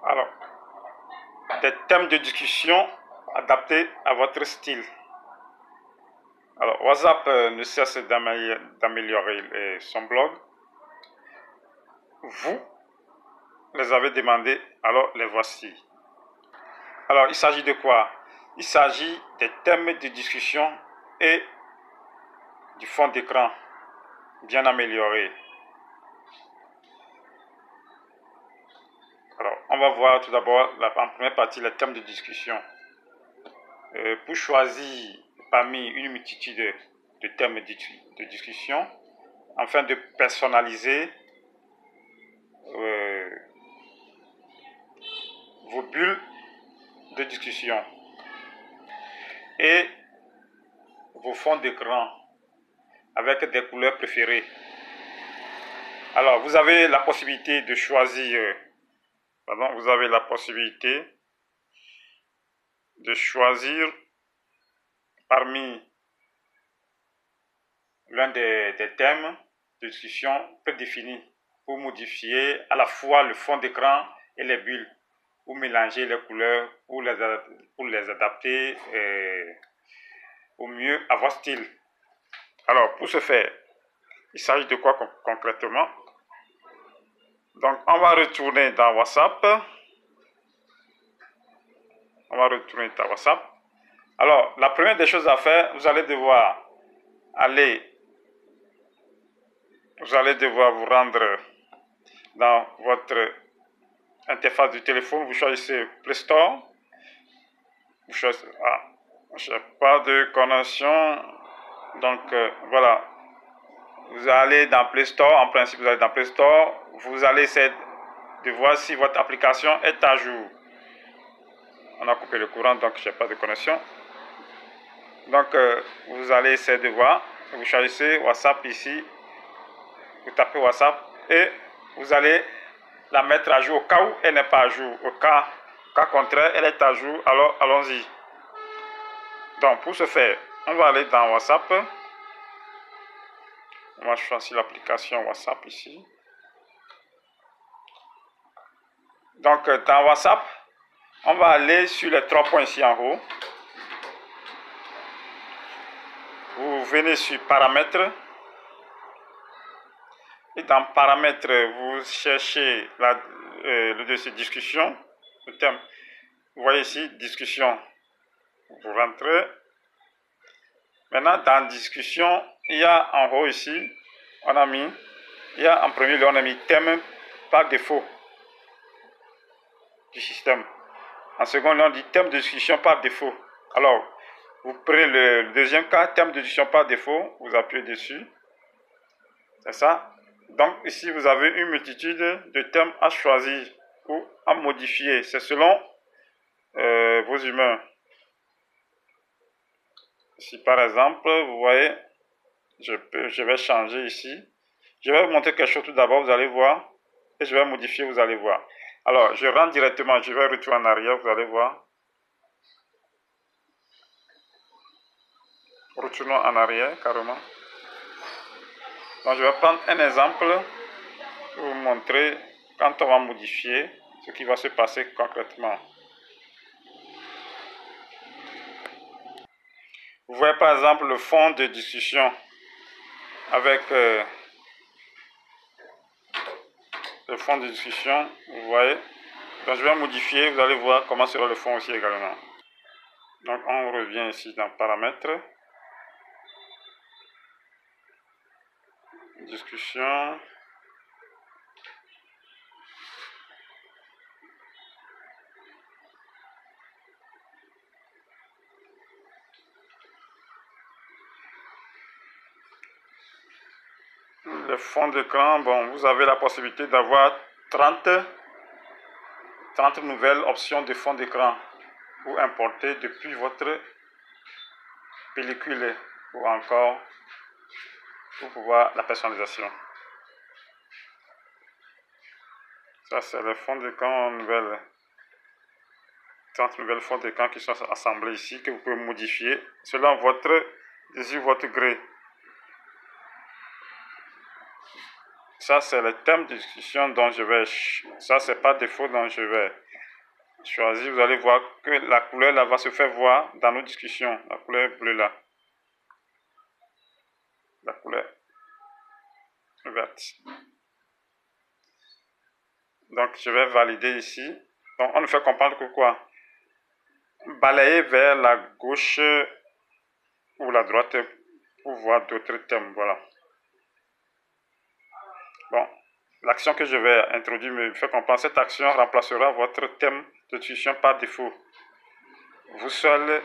Alors, des thèmes de discussion adaptés à votre style. Alors, WhatsApp ne cesse d'améliorer son blog. Vous les avez demandés, alors les voici. Alors, il s'agit de quoi? Il s'agit des thèmes de discussion et du fond d'écran bien amélioré. Alors, on va voir tout d'abord en première partie les thèmes de discussion. Pour choisir parmi une multitude de thèmes de discussion, afin de personnaliser vos bulles de discussion et vos fonds d'écran avec des couleurs préférées. Alors, vous avez la possibilité de choisir, parmi l'un des thèmes de discussion prédéfinis pour modifier à la fois le fond d'écran et les bulles, ou mélanger les couleurs pour les adapter au mieux à votre style. Alors, pour ce faire, il s'agit de quoi concrètement? Donc, on va retourner dans WhatsApp. Alors, la première des choses à faire, vous allez devoir vous rendre dans votre interface du téléphone. Vous choisissez Play Store. Vous choisissez, je n'ai pas de connexion. Donc, voilà. Vous allez dans Play Store. En principe, vous allez dans Play Store. Vous allez essayer de voir si votre application est à jour. On a coupé le courant, donc je n'ai pas de connexion. Donc, vous allez essayer de voir. Vous choisissez WhatsApp ici. Vous tapez WhatsApp et vous allez la mettre à jour au cas où elle n'est pas à jour. Au cas contraire, elle est à jour. Alors, allons-y. Donc, pour ce faire, on va aller dans WhatsApp. On va choisir l'application WhatsApp ici. Donc, dans WhatsApp, on va aller sur les 3 points ici en haut. Vous venez sur Paramètres. Et dans Paramètres, vous cherchez le dossier Discussion. Le thème. Vous voyez ici, Discussion. Vous rentrez. Maintenant, dans Discussion, il y a en haut ici, il y a en premier lieu, on a mis Thème par défaut du système. En second lieu, on dit Thème de discussion par défaut. Alors, vous prenez le deuxième cas, Thème de discussion par défaut, vous appuyez dessus. C'est ça. Donc, ici, vous avez une multitude de thèmes à choisir ou à modifier. C'est selon vos humeurs. Ici, par exemple, vous voyez, je vais changer ici. Je vais vous montrer quelque chose tout d'abord, vous allez voir. Et je vais modifier, vous allez voir. Alors, je rentre directement, je vais retourner en arrière, vous allez voir. Retournons en arrière, carrément. Donc, je vais prendre un exemple pour vous montrer quand on va modifier ce qui va se passer concrètement. Vous voyez par exemple le fond de discussion avec le fond de discussion, vous voyez. Donc, je vais modifier, vous allez voir comment sera le fond aussi également. Donc, on revient ici dans Paramètres. Discussion. Le fond d'écran, bon, vous avez la possibilité d'avoir 30 nouvelles options de fond d'écran ou importer depuis votre pellicule ou encore pour pouvoir la personnalisation. Ça, c'est le fond d'écran nouvelle. 30 nouvelles fonds d'écran qui sont assemblées ici, que vous pouvez modifier selon votre désir, votre gré. Ça, c'est le thème de discussion dont je vais... Ça, c'est par défaut dont je vais choisi, vous allez voir que la couleur là va se faire voir dans nos discussions. La couleur bleue là. La couleur verte. Donc, je vais valider ici. Donc, on nous fait comprendre que quoi? Balayer vers la gauche ou la droite pour voir d'autres thèmes. Voilà. Bon, l'action que je vais introduire me fait comprendre. Cette action remplacera votre thème de discussion par défaut. Vous seul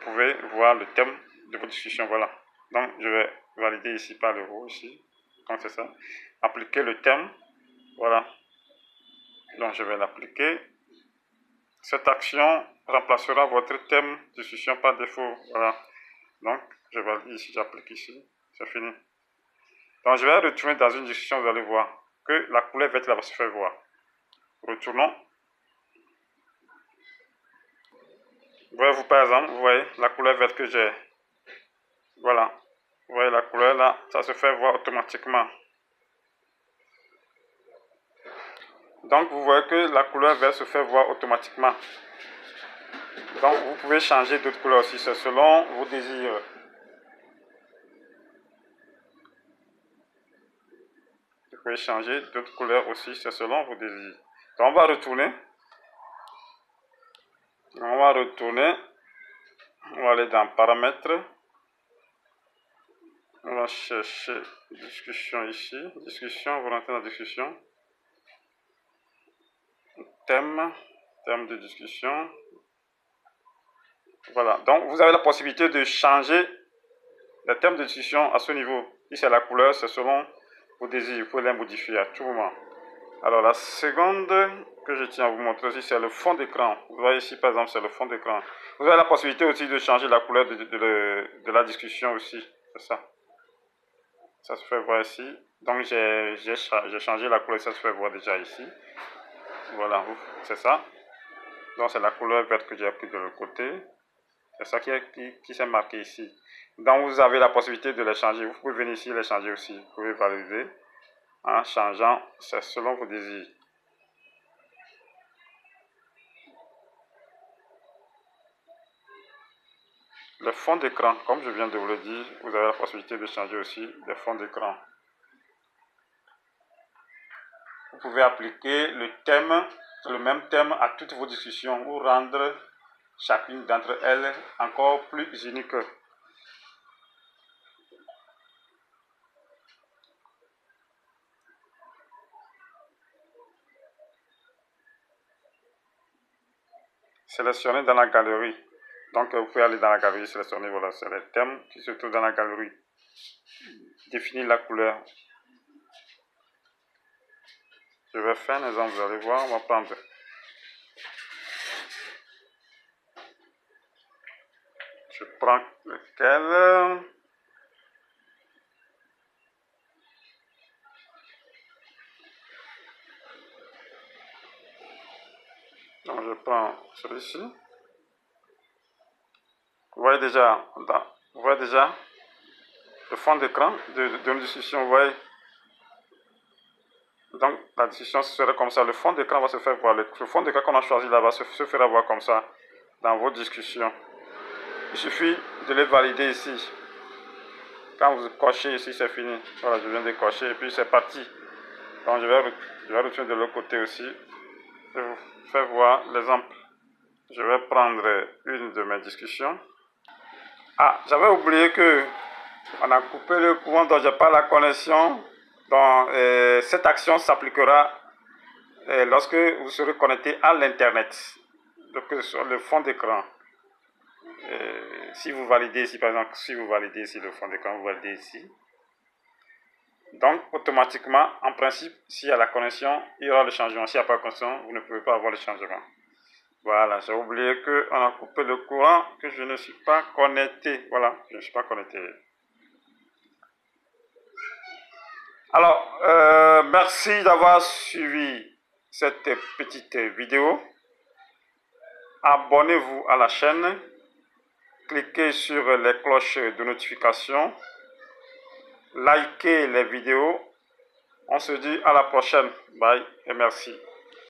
pouvez voir le thème de votre discussion. Voilà. Donc, je vais valider ici par le haut, ici. Donc, c'est ça. Appliquer le thème. Voilà. Donc, je vais l'appliquer. Cette action remplacera votre thème de discussion par défaut. Voilà. Donc, je valide ici, j'applique ici. C'est fini. Donc, je vais retourner dans une discussion. Vous allez voir que la couleur verte là va se faire voir. Retournons. Voyez-vous par exemple, vous voyez la couleur verte que j'ai. Voilà. Vous voyez la couleur là, ça se fait voir automatiquement. Donc, vous voyez que la couleur verte se fait voir automatiquement. Donc, vous pouvez changer d'autres couleurs aussi, c'est selon vos désirs. Vous pouvez changer d'autres couleurs aussi, c'est selon vos désirs. Donc, on va retourner. On va retourner. On va aller dans paramètres. On va chercher discussion ici. Discussion, vous rentrez dans discussion. Thème de discussion. Voilà, donc vous avez la possibilité de changer le thème de discussion à ce niveau. Si c'est la couleur, c'est selon vos désirs. Vous pouvez les modifier à tout moment. Alors la seconde que je tiens à vous montrer aussi, c'est le fond d'écran. Vous voyez ici par exemple, c'est le fond d'écran. Vous avez la possibilité aussi de changer la couleur de la discussion aussi. C'est ça. Ça se fait voir ici. Donc j'ai changé la couleur, ça se fait voir déjà ici. Voilà, c'est ça. Donc c'est la couleur verte que j'ai pris de l'autre côté. C'est ça qui s'est marqué ici. Donc vous avez la possibilité de les changer. Vous pouvez venir ici et les changer aussi. Vous pouvez valider en changeant, c'est selon vos désirs. Le fond d'écran, comme je viens de vous le dire, vous avez la possibilité de changer aussi le fond d'écran. Vous pouvez appliquer le même thème à toutes vos discussions ou rendre chacune d'entre elles encore plus unique. Sélectionnez dans la galerie. Donc vous pouvez aller dans la galerie, sélectionner, voilà, c'est les thèmes qui se trouvent dans la galerie. Définir la couleur. Je vais faire un exemple, vous allez voir, on va prendre. Je prends lequel. Donc je prends celui-ci. Vous voyez déjà le fond d'écran de nos discussions, vous voyez. Donc la discussion serait comme ça. Le fond d'écran va se faire voir. Le fond d'écran qu'on a choisi là-bas se fera voir comme ça dans vos discussions. Il suffit de les valider ici. Quand vous cochez ici, c'est fini. Voilà, je viens de cocher et puis c'est parti. Donc je vais retourner de l'autre côté aussi. Je vous fais voir l'exemple. Je vais prendre une de mes discussions. Ah, j'avais oublié que on a coupé le courant, donc j'ai pas la connexion. Donc cette action s'appliquera lorsque vous serez connecté à l'internet. Donc sur le fond d'écran. Si vous validez ici, par exemple, si vous validez ici le fond d'écran, vous validez ici. Donc automatiquement, en principe, s'il y a la connexion, il y aura le changement. S'il n'y a pas de connexion, vous ne pouvez pas avoir le changement. Voilà, j'ai oublié qu'on a coupé le courant, que je ne suis pas connecté. Voilà, je ne suis pas connecté. Alors, merci d'avoir suivi cette petite vidéo. Abonnez-vous à la chaîne. Cliquez sur les cloches de notification. Likez les vidéos. On se dit à la prochaine. Bye et merci.